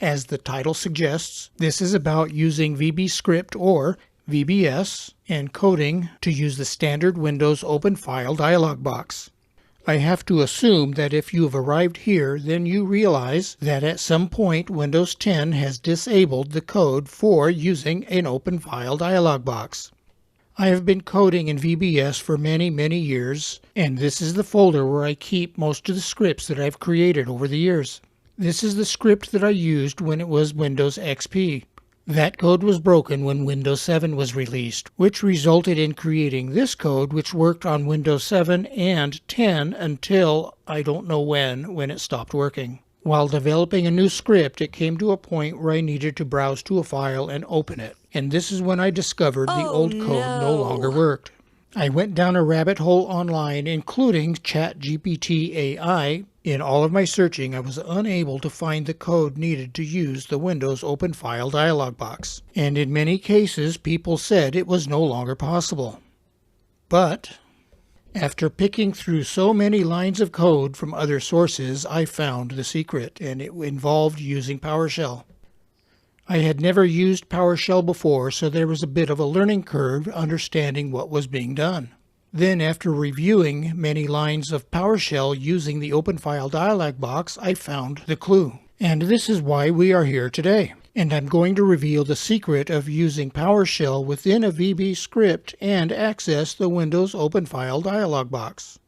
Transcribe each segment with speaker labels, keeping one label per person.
Speaker 1: As the title suggests, this is about using VBScript or VBS and coding to use the standard Windows Open File dialog box. I have to assume that if you have arrived here, then you realize that at some point Windows 10 has disabled the code for using an open file dialog box. I have been coding in VBS for many years, and this is the folder where I keep most of the scripts that I've created over the years. This is the script that I used when it was Windows XP. That code was broken when Windows 7 was released, which resulted in creating this code which worked on Windows 7 and 10 until I don't know when it stopped working. While developing a new script, it came to a point where I needed to browse to a file and open it. And this is when I discovered the old code no longer worked. I went down a rabbit hole online, including ChatGPT AI. In all of my searching, I was unable to find the code needed to use the Windows Open File dialog box. And in many cases, people said it was no longer possible. But after picking through so many lines of code from other sources, I found the secret, and it involved using PowerShell. I had never used PowerShell before, so there was a bit of a learning curve understanding what was being done. Then, after reviewing many lines of PowerShell using the Open File dialog box, I found the clue. And this is why we are here today. And I'm going to reveal the secret of using PowerShell within a VBScript and access the Windows Open File dialog box.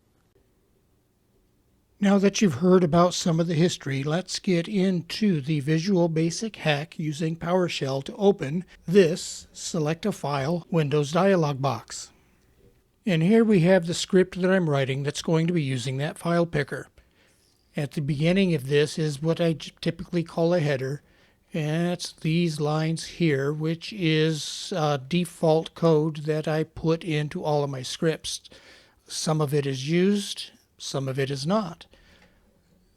Speaker 1: Now that you've heard about some of the history, let's get into the Visual Basic hack using PowerShell to open this Select a File Windows dialog box. And here we have the script that I'm writing that's going to be using that file picker. At the beginning of this is what I typically call a header, and it's these lines here, which is default code that I put into all of my scripts. Some of it is used, some of it is not.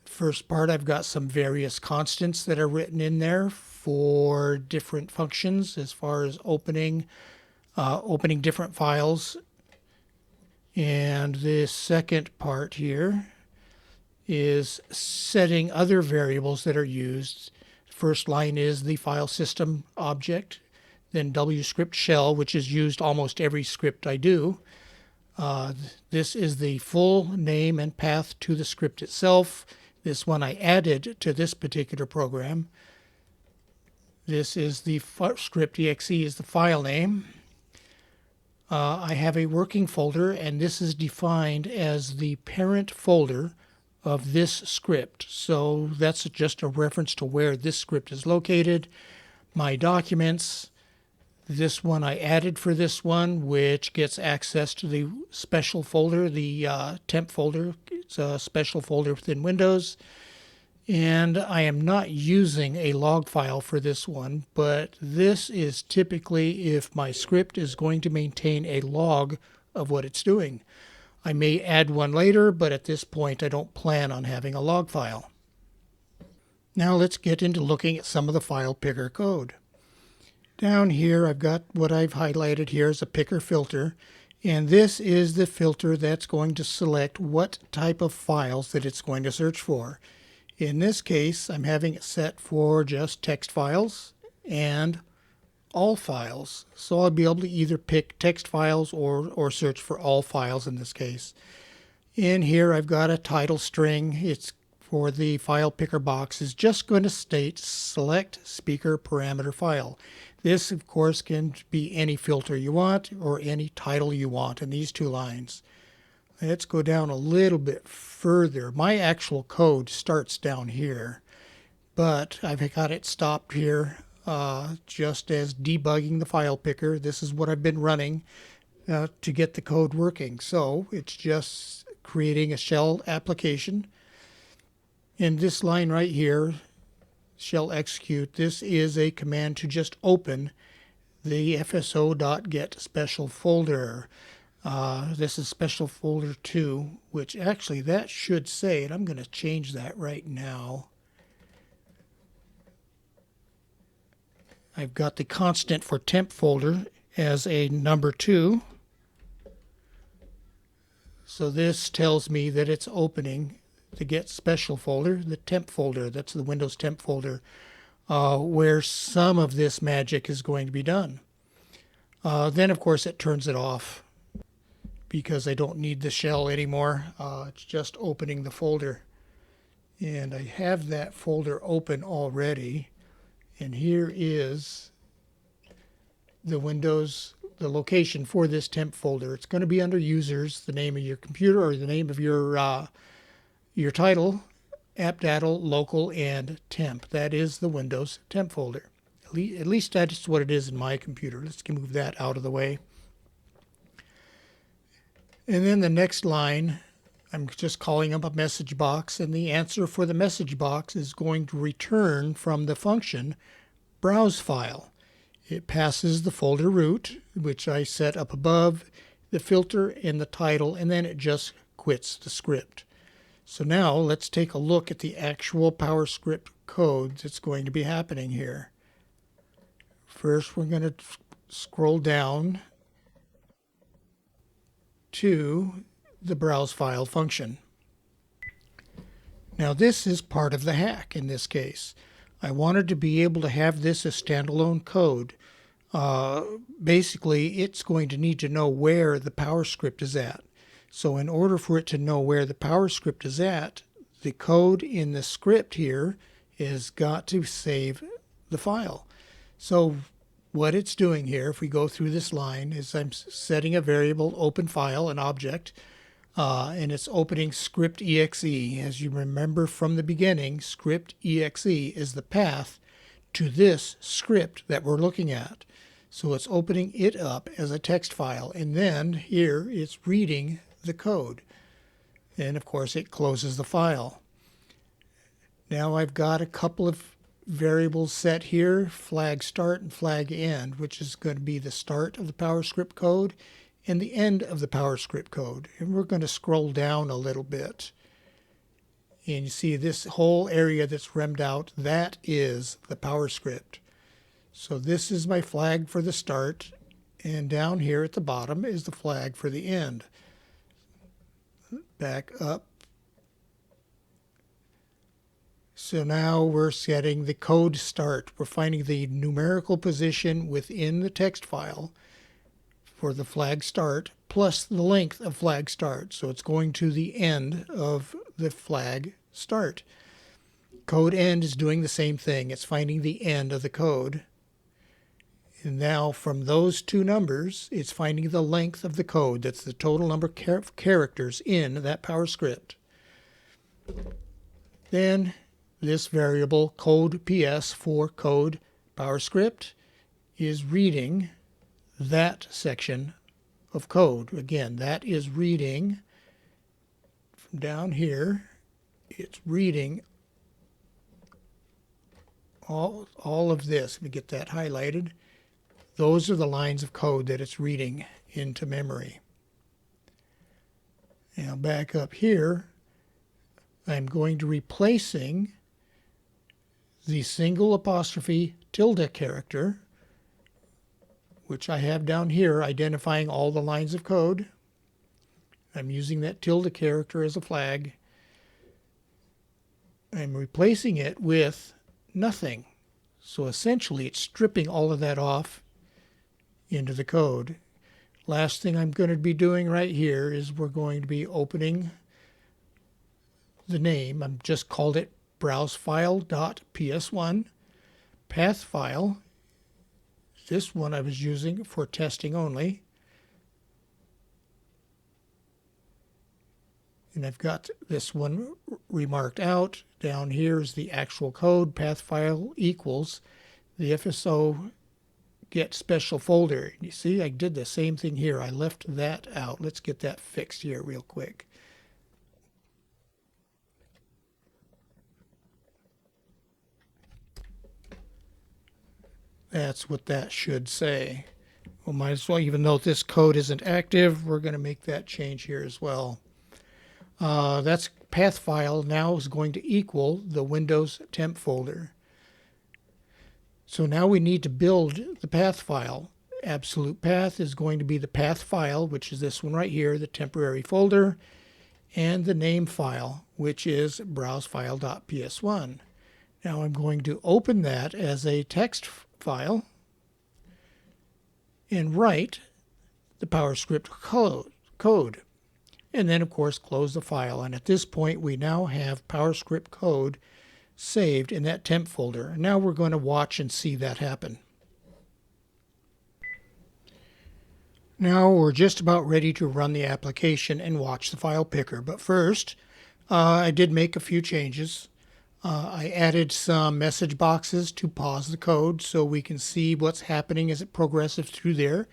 Speaker 1: First part, I've got some various constants that are written in there for different functions as far as opening different files. And the second part here is setting other variables that are used. First line is the file system object, then WScript shell, which is used almost every script I do. This is the full name and path to the script itself. This one I added to this particular program. This is the script.exe is the file name. I have a working folder, and this is defined as the parent folder of this script. So that's just a reference to where this script is located. My documents. This one I added for this one, which gets access to the special folder, the temp folder. It's a special folder within Windows. And I am not using a log file for this one, but this is typically if my script is going to maintain a log of what it's doing. I may add one later, but at this point I don't plan on having a log file. Now let's get into looking at some of the file picker code. Down here I've got what I've highlighted here as a picker filter, and this is the filter that's going to select what type of files that it's going to search for. In this case, I'm having it set for just text files and all files. So I'll be able to either pick text files or search for all files in this case. In here I've got a title string. It's for the file picker box is just going to state select speaker parameter file. This, of course, can be any filter you want or any title you want in these two lines. Let's go down a little bit further. My actual code starts down here, but I've got it stopped here just as debugging the file picker. This is what I've been running to get the code working. So it's just creating a shell application. In this line right here, shell execute, this is a command to just open the fso.get special folder. This is special folder 2, which actually that should say, and I'm going to change that right now. I've got the constant for temp folder as a number 2. So this tells me that it's opening the get special folder, the temp folder. That's the Windows temp folder. where some of this magic is going to be done. Then, of course, it turns it off because I don't need the shell anymore. It's just opening the folder. And I have that folder open already. And here is the Windows, the location for this temp folder. It's going to be under users, the name of your computer or the name of your title, appdata, local, and temp. That is the Windows temp folder. At least that's what it is in my computer. Let's move that out of the way. And then the next line, I'm just calling up a message box, and the answer for the message box is going to return from the function browse file. It passes the folder root, which I set up above, the filter and the title, and then it just quits the script. So now let's take a look at the actual PowerScript code that's going to be happening here. First, we're going to scroll down to the browse file function. Now this is part of the hack in this case. I wanted to be able to have this as standalone code. Basically, it's going to need to know where the PowerScript is at. So in order for it to know where the PowerScript is at, the code in the script here is got to save the file. So what it's doing here, if we go through this line, is I'm setting a variable open file, an object, and it's opening script.exe. As you remember from the beginning, script.exe is the path to this script that we're looking at. So it's opening it up as a text file, and then here it's reading the code. And of course it closes the file. Now I've got a couple of variables set here, flag start and flag end, which is going to be the start of the PowerScript code and the end of the PowerScript code. And we're going to scroll down a little bit. And you see this whole area that's remmed out, that is the PowerScript. So this is my flag for the start, and down here at the bottom is the flag for the end. Back up. So now we're setting the code start. We're finding the numerical position within the text file for the flag start plus the length of flag start. So it's going to the end of the flag start. Code end is doing the same thing. It's finding the end of the code. And now from those two numbers, it's finding the length of the code. That's the total number of characters in that PowerScript. Then this variable code PS for code PowerScript is reading that section of code. Again, that is reading from down here. It's reading all of this. Let me get that highlighted. Those are the lines of code that it's reading into memory. Now back up here, I'm going to replacing the single apostrophe tilde character, which I have down here identifying all the lines of code. I'm using that tilde character as a flag. I'm replacing it with nothing. So essentially it's stripping all of that off into the code. Last thing I'm going to be doing right here is we're going to be opening the name. I've just called it browsefile.ps1. Path file, this one I was using for testing only. And I've got this one remarked out. Down here is the actual code. Path file equals the FSO get special folder. You see, I did the same thing here. I left that out. Let's get that fixed here real quick. That's what that should say. Well, might as well, even though this code isn't active, we're going to make that change here as well. That's path file now is going to equal the Windows temp folder. So now we need to build the path file. Absolute path is going to be the path file, which is this one right here, the temporary folder, and the name file, which is browsefile.ps1. Now I'm going to open that as a text file and write the PowerScript code. And then, of course, close the file. And at this point, we now have PowerScript code saved in that temp folder. And now we're going to watch and see that happen. Now we're just about ready to run the application and watch the file picker. But first, I did make a few changes. I added some message boxes to pause the code so we can see what's happening as it progresses through there.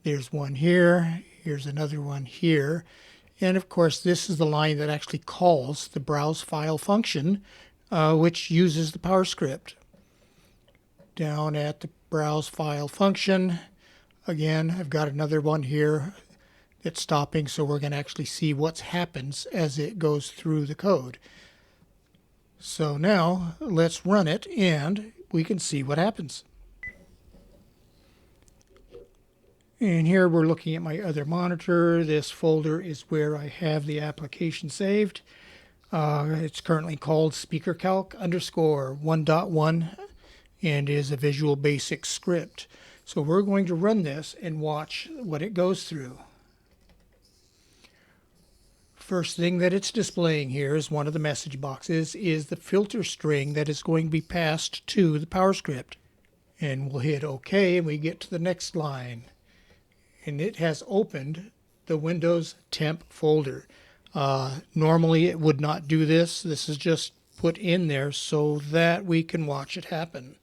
Speaker 1: There's one here, here's another one here. And of course, this is the line that actually calls the browse file function, which uses the PowerScript. Down at the browse file function, again, I've got another one here that's stopping, so we're going to actually see what happens as it goes through the code. So now let's run it and we can see what happens. And here we're looking at my other monitor. This folder is where I have the application saved. It's currently called speakercalc_1.1 and is a Visual Basic script. So we're going to run this and watch what it goes through. First thing that it's displaying here is one of the message boxes is the filter string that is going to be passed to the PowerScript. And we'll hit OK and we get to the next line. And it has opened the Windows temp folder. Normally it would not do this. This is just put in there so that we can watch it happen.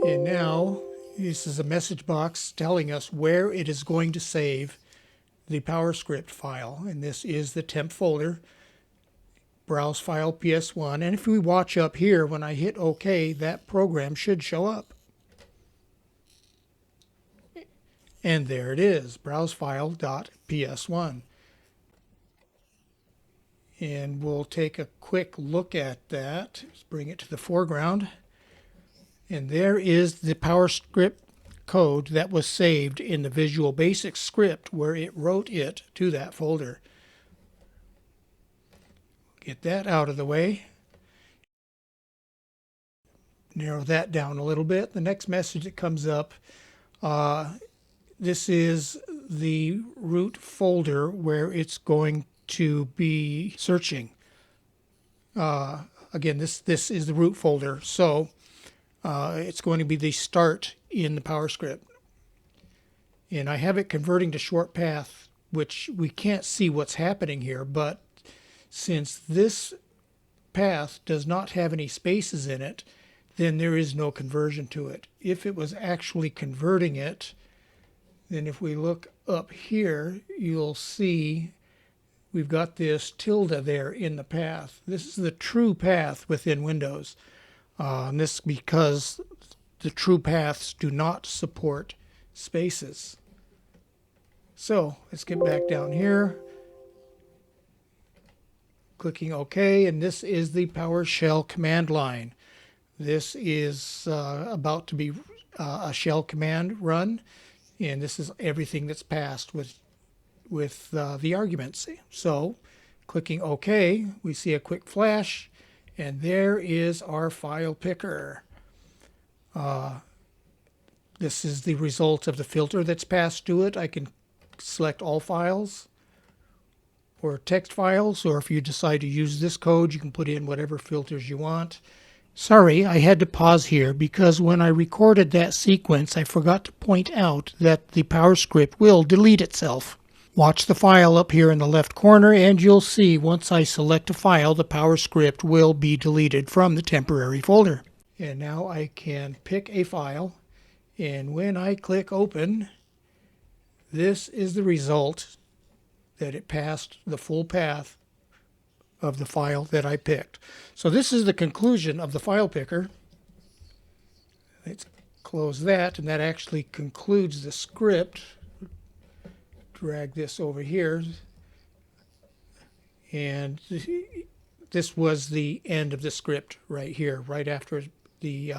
Speaker 1: And now this is a message box telling us where it is going to save the PowerScript file. And this is the temp folder, browse file PS1. And if we watch up here, when I hit OK, that program should show up. And there it is, browsefile.ps1. And we'll take a quick look at that. Let's bring it to the foreground. And there is the PowerScript code that was saved in the Visual Basic script where it wrote it to that folder. Get that out of the way. Narrow that down a little bit. The next message that comes up, this is the root folder where it's going to be searching. Again, this is the root folder, so it's going to be the start in the PowerScript. And I have it converting to short path, which we can't see what's happening here, but since this path does not have any spaces in it, then there is no conversion to it. If it was actually converting it, then if we look up here, you'll see we've got this tilde there in the path. This is the true path within Windows. And this because the true paths do not support spaces. So let's get back down here. Clicking OK, and this is the PowerShell command line. This is about to be a shell command run, and this is everything that's passed with the arguments. So clicking OK, we see a quick flash, and there is our file picker. This is the result of the filter that's passed to it. I can select all files or text files, or if you decide to use this code, you can put in whatever filters you want. Sorry, I had to pause here because when I recorded that sequence, I forgot to point out that the PowerScript will delete itself. Watch the file up here in the left corner, and you'll see once I select a file, the PowerScript will be deleted from the temporary folder. And now I can pick a file, and when I click open, this is the result that it passed the full path of the file that I picked. So this is the conclusion of the file picker. Let's close that, and that actually concludes the script. Drag this over here, and this was the end of the script right here, right after the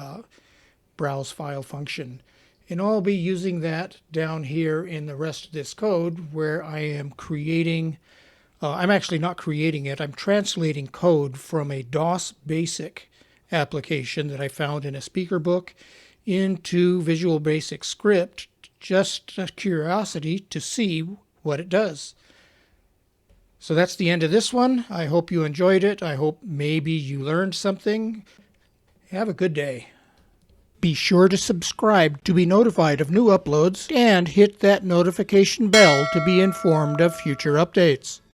Speaker 1: browse file function. And I'll be using that down here in the rest of this code where I am creating I'm actually not creating it. I'm translating code from a DOS Basic application that I found in a speaker book into Visual Basic Script, just a curiosity to see what it does. So that's the end of this one. I hope you enjoyed it. I hope maybe you learned something. Have a good day. Be sure to subscribe to be notified of new uploads and hit that notification bell to be informed of future updates.